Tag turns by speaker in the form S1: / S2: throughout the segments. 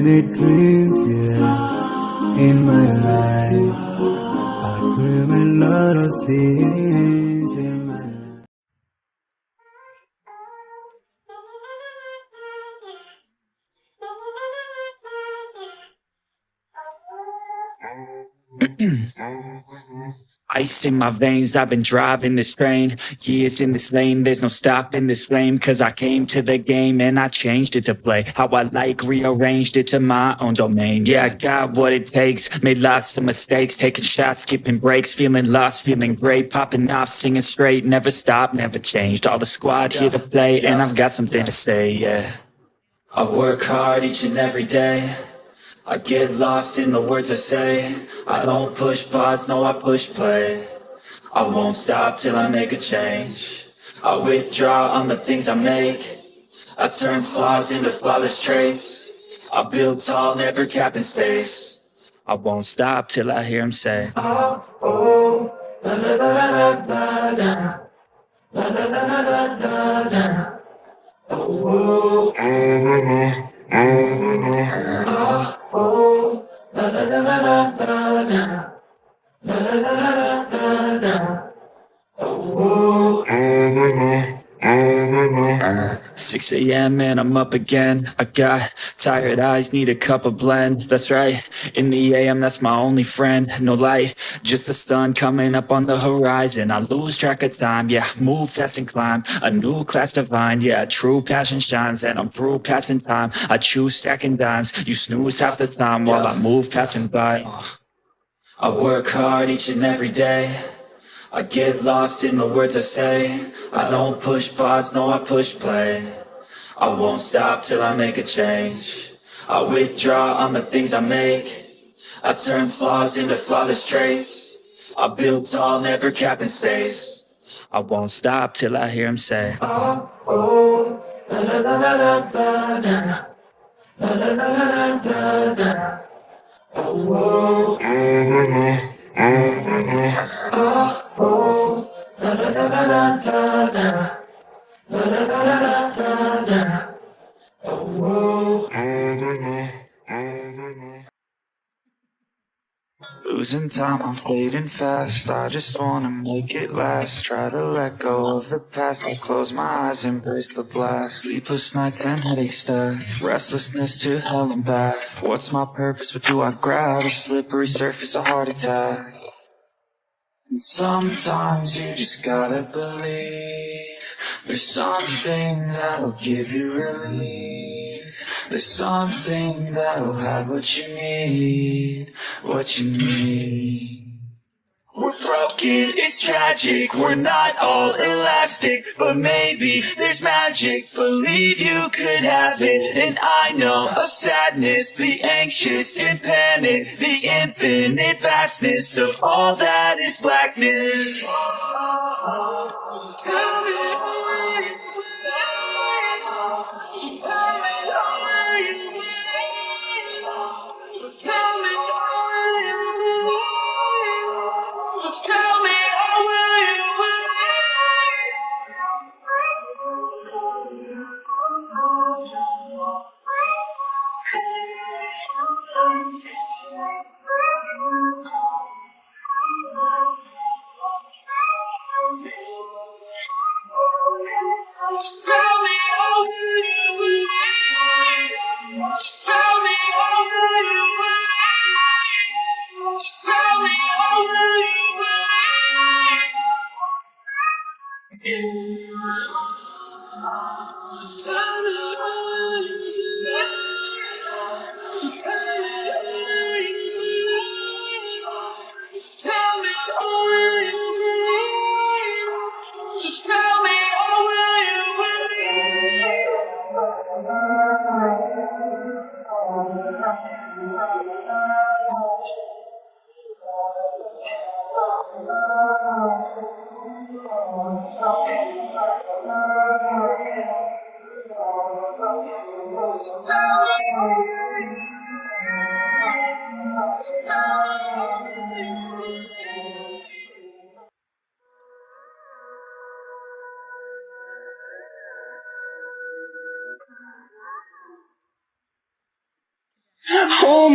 S1: many dreams, yeah, in my life. I dream a lot of things in my life.
S2: Ice in my veins, I've been driving this train. Years in this lane, there's no stopping this flame. Cause I came to the game and I changed it to play how I like, rearranged it to my own domain. Yeah, I got what it takes, made lots of mistakes, taking shots, skipping breaks, feeling lost, feeling great, popping off, singing straight, never stopped, never changed. All the squad here to play, and I've got something to say, yeah. I work hard each and every day, I get lost in the words I say. I don't push pause, no, I push play. I won't stop till I make a change. I withdraw on the things I make. I turn flaws into flawless traits. I build tall, never capped in space. I won't stop till I hear him say, oh, oh, la la la la la la, la la la la la la la, oh, oh. Oh, la la la la la la la, la la la la la la, oh, 6 a.m. and I'm up again. I got tired eyes, need a cup of blend. That's right, in the AM, that's my only friend. No light, just the sun coming up on the horizon. I lose track of time, yeah, move fast and climb a new class divine, yeah, true passion shines. And I'm through passing time, I choose stacking dimes. You snooze half the time while I move passing by. I work hard each and every day, I get lost in the words I say. I don't push pause, no, I push play. I won't stop till I make a change. I withdraw on the things I make. I turn flaws into flawless traits. I build tall, never capped in space. I won't stop till I hear him say, oh, oh, la la la la la la la, la la la la la la, oh, oh. Oh, oh, la la la la la la la, la la la la la la, oh, losing time, I'm fading fast. I just wanna make it last. Try to let go of the past. I close my eyes, embrace the blast. Sleepless nights and headaches stack. Restlessness to hell and back. What's my purpose? What do I grab? A slippery surface, a heart attack. And sometimes you just gotta believe there's something that'll give you relief. There's something that'll have what you need, what you need. We're broken, it's tragic, we're not all elastic, but maybe there's magic, believe you could have it. And I know of sadness, the anxious and panic, the infinite vastness of all that is blackness. Tell me where you believe, tell me where you believe, tell me where you believe. Tell me, oh, will you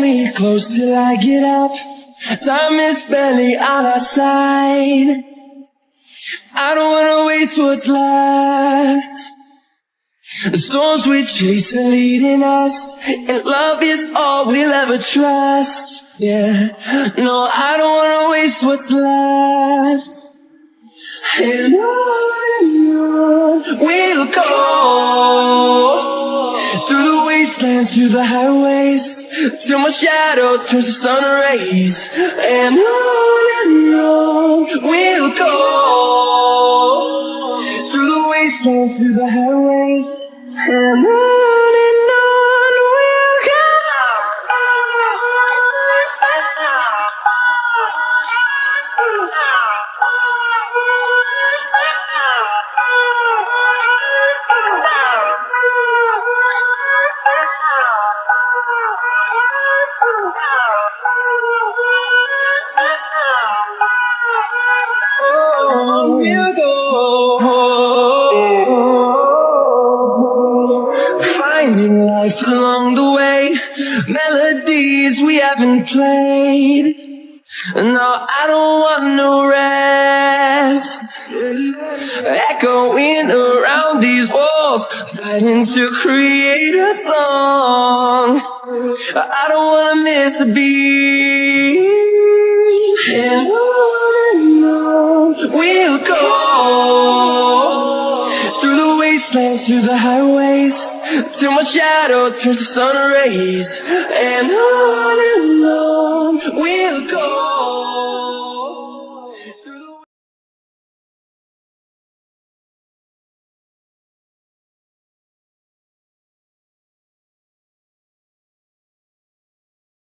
S1: me close till I get up. Time is barely on our side. I don't wanna waste what's left. The storms we chase are leading us, and love is all we'll ever trust. Yeah, no, I don't wanna waste what's left. And on we'll go, through the wastelands, through the highways, till my shadow turns to sun rays. And on we'll go, through the wastelands, through the highways, and on we'll go. We'll go, finding life along the way, melodies we haven't played. No, I don't want no rest. Echoing around these walls, fighting to create a song. I don't wanna miss a beat. And on we'll go, through the wastelands, through the highways, till my shadow turns to sun rays. And on we'll go.